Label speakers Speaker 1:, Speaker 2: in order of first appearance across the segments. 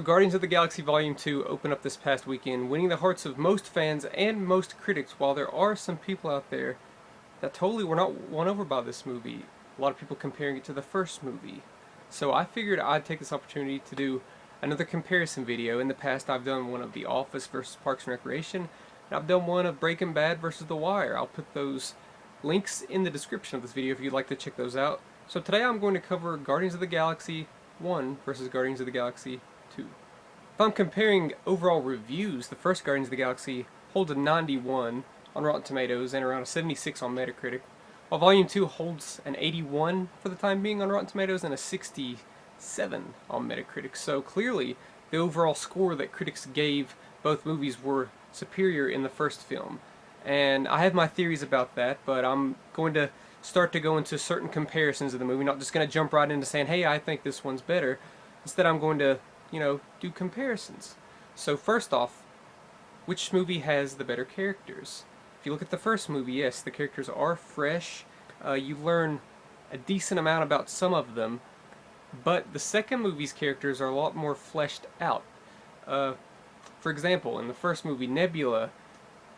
Speaker 1: So Guardians of the Galaxy Volume 2 opened up this past weekend, winning the hearts of most fans and most critics, while there are some people out there that totally were not won over by this movie. A lot of people comparing it to the first movie. So I figured I'd take this opportunity to do another comparison video. In the past I've done one of The Office versus Parks and Recreation, and I've done one of Breaking Bad versus The Wire. I'll put those links in the description of this video if you'd like to check those out. So today I'm going to cover Guardians of the Galaxy 1 versus Guardians of the Galaxy 2. If I'm comparing overall reviews, the first Guardians of the Galaxy holds a 91 on Rotten Tomatoes and around a 76 on Metacritic, while Volume 2 holds an 81 for the time being on Rotten Tomatoes and a 67 on Metacritic. So clearly, the overall score that critics gave both movies were superior in the first film. And I have my theories about that, but I'm going to start to go into certain comparisons of the movie, not just going to jump right into saying, hey, I think this one's better. Instead, I'm going to, do comparisons. So first off, which movie has the better characters? If you look at the first movie, yes, the characters are fresh. You learn a decent amount about some of them, but the second movie's characters are a lot more fleshed out. For example, in the first movie, Nebula,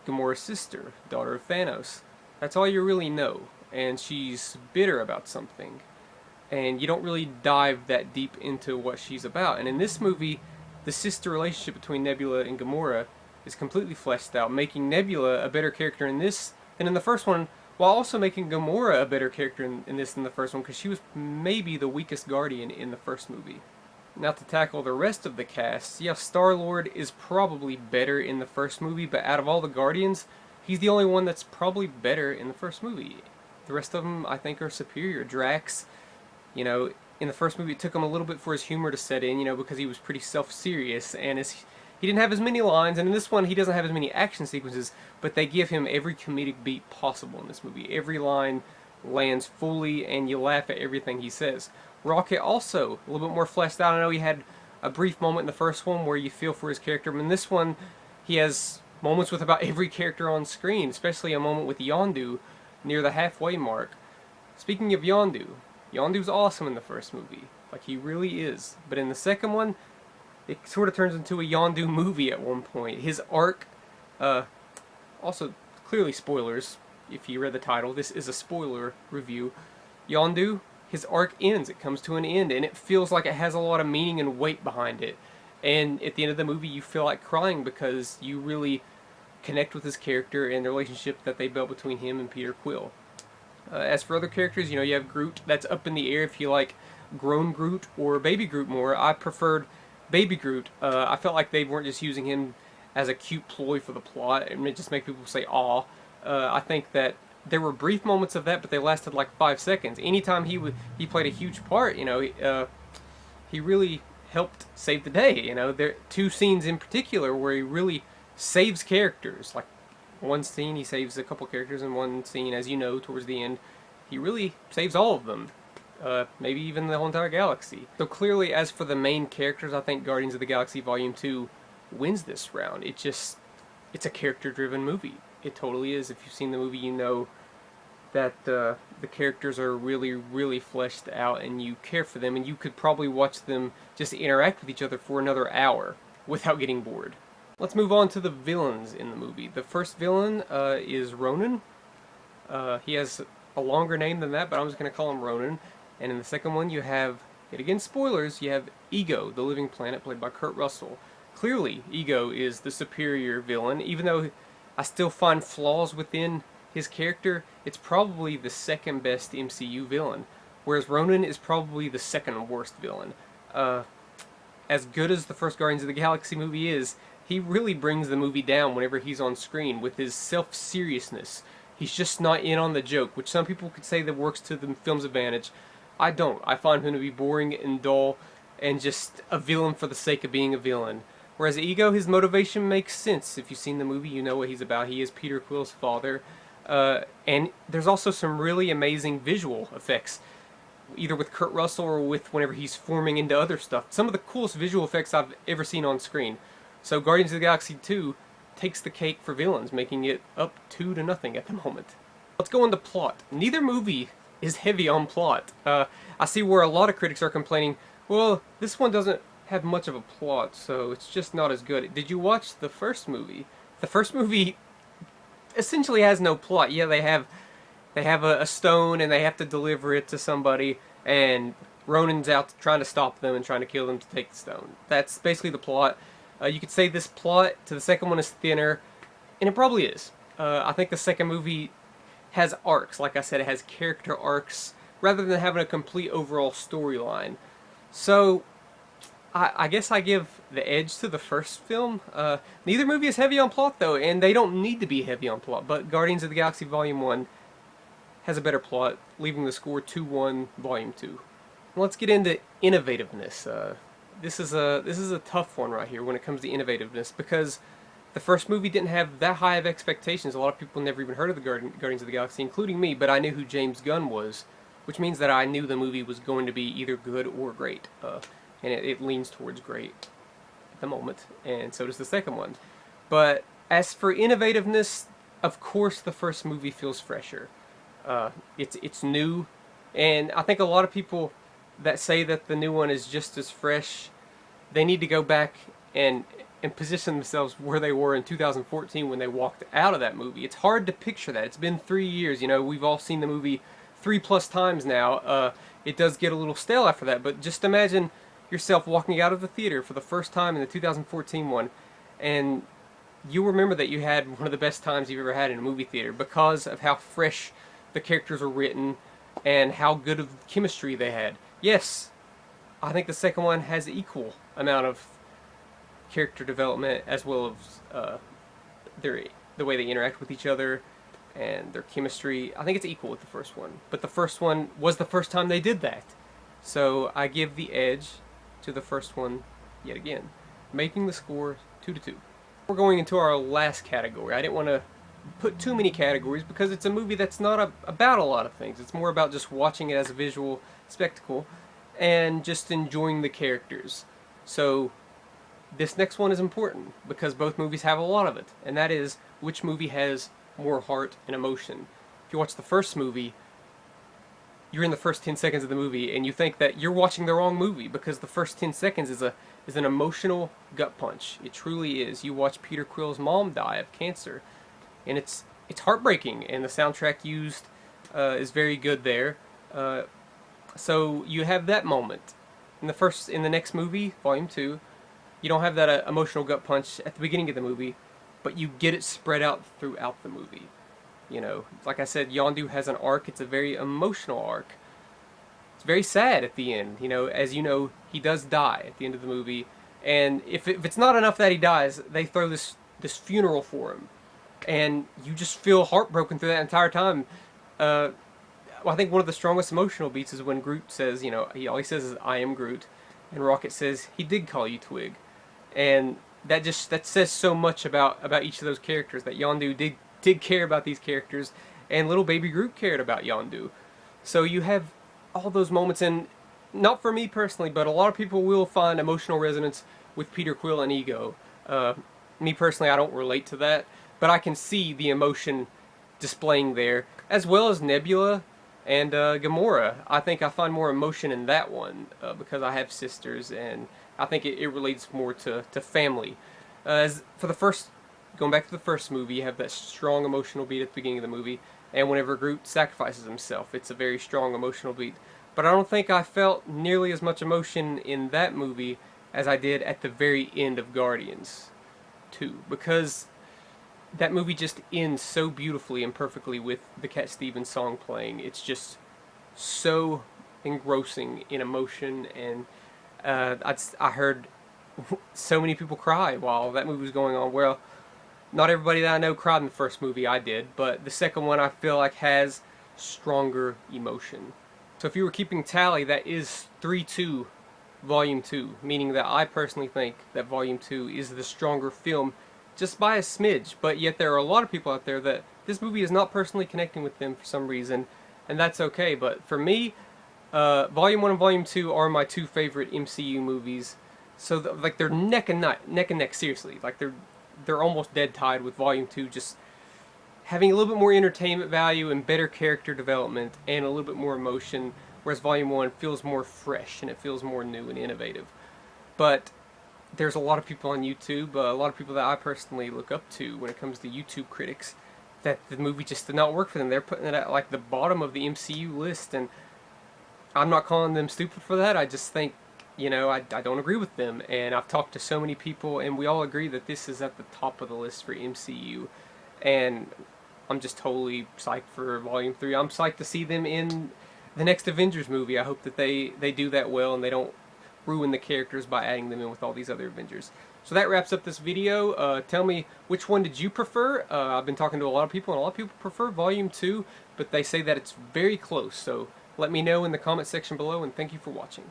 Speaker 1: Gamora's sister, daughter of Thanos, that's all you really know, and she's bitter about something, and you don't really dive that deep into what she's about. And in this movie, the sister relationship between Nebula and Gamora is completely fleshed out, making Nebula a better character in this than in the first one, while also making Gamora a better character in this than the first one, because she was maybe the weakest Guardian in the first movie. Now to tackle the rest of the cast, yeah, Star-Lord is probably better in the first movie, but out of all the Guardians, he's the only one that's probably better in the first movie. The rest of them, I think, are superior. Drax, in the first movie it took him a little bit for his humor to set in, because he was pretty self-serious, and he didn't have as many lines, and in this one he doesn't have as many action sequences, but they give him every comedic beat possible in this movie. Every line lands fully, and you laugh at everything he says. Rocket also, a little bit more fleshed out. I know he had a brief moment in the first one where you feel for his character, but in this one he has moments with about every character on screen, especially a moment with Yondu near the halfway mark. Speaking of Yondu's awesome in the first movie. Like, he really is. But in the second one, it sort of turns into a Yondu movie at one point. His arc, also clearly spoilers, if you read the title, this is a spoiler review. Yondu, his arc ends, it comes to an end, and it feels like it has a lot of meaning and weight behind it. And at the end of the movie, you feel like crying because you really connect with his character and the relationship that they built between him and Peter Quill. As for other characters, you have Groot. That's up in the air if you like grown Groot or baby Groot more. I preferred baby Groot. I felt like they weren't just using him as a cute ploy for the plot and it just make people say aw. I think that there were brief moments of that, but they lasted like 5 seconds. Anytime he played a huge part, he really helped save the day. There are two scenes in particular where he really saves characters. Like one scene he saves a couple characters, and one scene, as you know, towards the end, he really saves all of them. Maybe even the whole entire galaxy. So clearly, as for the main characters, I think Guardians of the Galaxy Volume 2 wins this round. It's a character-driven movie. It totally is. If you've seen the movie, you know that the characters are really, really fleshed out, and you care for them, and you could probably watch them just interact with each other for another hour without getting bored. Let's move on to the villains in the movie. The first villain is Ronan. He has a longer name than that, but I'm just going to call him Ronan. And in the second one, you have, yet again spoilers, you have Ego, the Living Planet, played by Kurt Russell. Clearly, Ego is the superior villain. Even though I still find flaws within his character, it's probably the second best MCU villain. Whereas Ronan is probably the second worst villain. As good as the first Guardians of the Galaxy movie is, he really brings the movie down whenever he's on screen with his self-seriousness. He's just not in on the joke, which some people could say that works to the film's advantage. I don't. I find him to be boring and dull and just a villain for the sake of being a villain. Whereas Ego, his motivation makes sense. If you've seen the movie, you know what he's about. He is Peter Quill's father. And there's also some really amazing visual effects, either with Kurt Russell or with whenever he's forming into other stuff. Some of the coolest visual effects I've ever seen on screen. So Guardians of the Galaxy 2 takes the cake for villains, making it up 2-0 at the moment. Let's go into plot. Neither movie is heavy on plot. I see where a lot of critics are complaining, well, this one doesn't have much of a plot, so it's just not as good. Did you watch the first movie? The first movie essentially has no plot. Yeah, they have a stone and they have to deliver it to somebody, and Ronan's out trying to stop them and trying to kill them to take the stone. That's basically the plot. You could say this plot to the second one is thinner, and it probably is. I think the second movie has arcs. Like I said, it has character arcs rather than having a complete overall storyline. So I guess I give the edge to the first film. Neither movie is heavy on plot though, and they don't need to be heavy on plot. But Guardians of the Galaxy Volume 1 has a better plot, leaving the score 2-1 Volume 2. Let's get into innovativeness. This is a tough one right here when it comes to innovativeness, because the first movie didn't have that high of expectations. A lot of people never even heard of the Guardians of the Galaxy, including me, but I knew who James Gunn was, which means that I knew the movie was going to be either good or great. And it leans towards great at the moment, and so does the second one. But as for innovativeness, of course the first movie feels fresher. It's new, and I think a lot of people that say that the new one is just as fresh, they need to go back and position themselves where they were in 2014 when they walked out of that movie. It's hard to picture that. It's been 3 years. You know, we've all seen the movie 3+ times now. It does get a little stale after that, but just imagine yourself walking out of the theater for the first time in the 2014 one, and you remember that you had one of the best times you've ever had in a movie theater because of how fresh the characters were written and how good of chemistry they had. Yes, I think the second one has equal amount of character development as well as the way they interact with each other and their chemistry. I think it's equal with the first one, but the first one was the first time they did that, so I give the edge to the first one yet again, making the score 2-2. We're going into our last category. I didn't want to put too many categories because it's a movie that's not about a lot of things. It's more about just watching it as a visual spectacle and just enjoying the characters. So this next one is important because both movies have a lot of it, and that is which movie has more heart and emotion. If you watch the first movie, you're in the first 10 seconds of the movie and you think that you're watching the wrong movie because the first 10 seconds is an emotional gut punch. It truly is. You watch Peter Quill's mom die of cancer, and it's heartbreaking, and the soundtrack used is very good there. So you have that moment. In the next movie, Volume 2, you don't have that emotional gut punch at the beginning of the movie, but you get it spread out throughout the movie. You know, like I said, Yondu has an arc. It's a very emotional arc. It's very sad at the end. You know, as you know, he does die at the end of the movie, and if it's not enough that he dies, they throw this funeral for him, and you just feel heartbroken through that entire time. I think one of the strongest emotional beats is when Groot says, you know, all he says is "I am Groot," and Rocket says, "He did call you Twig," and that says so much about each of those characters, that Yondu did care about these characters, and little baby Groot cared about Yondu. So you have all those moments, and not for me personally, but a lot of people will find emotional resonance with Peter Quill and Ego. Me personally, I don't relate to that, but I can see the emotion displaying there, as well as Nebula and Gamora. I think I find more emotion in that one because I have sisters, and I think it relates more to family. As for going back to the first movie, you have that strong emotional beat at the beginning of the movie, and whenever Groot sacrifices himself, it's a very strong emotional beat. But I don't think I felt nearly as much emotion in that movie as I did at the very end of Guardians 2, because that movie just ends so beautifully and perfectly with the Cat Stevens song playing. It's just so engrossing in emotion, and I heard so many people cry while that movie was going on. Well, not everybody that I know cried in the first movie. I did, but the second one I feel like has stronger emotion. So if you were keeping tally, that is 3-2 Volume 2, meaning that I personally think that Volume 2 is the stronger film just by a smidge, but yet there are a lot of people out there that this movie is not personally connecting with them for some reason, and that's okay. But for me, Volume 1 and Volume 2 are my two favorite MCU movies. So like they're neck and neck, seriously. Like they're almost dead tied, with Volume 2 just having a little bit more entertainment value and better character development and a little bit more emotion, whereas Volume 1 feels more fresh and it feels more new and innovative. But there's a lot of people on YouTube, a lot of people that I personally look up to when it comes to YouTube critics, that the movie just did not work for them. They're putting it at like the bottom of the MCU list, and I'm not calling them stupid for that. I just think, I don't agree with them. And I've talked to so many people, and we all agree that this is at the top of the list for MCU. And I'm just totally psyched for Volume 3. I'm psyched to see them in the next Avengers movie. I hope that they do that well and they don't ruin the characters by adding them in with all these other Avengers. So that wraps up this video. Tell me, which one did you prefer? I've been talking to a lot of people, and a lot of people prefer Volume 2, but they say that it's very close. So let me know in the comment section below, and thank you for watching.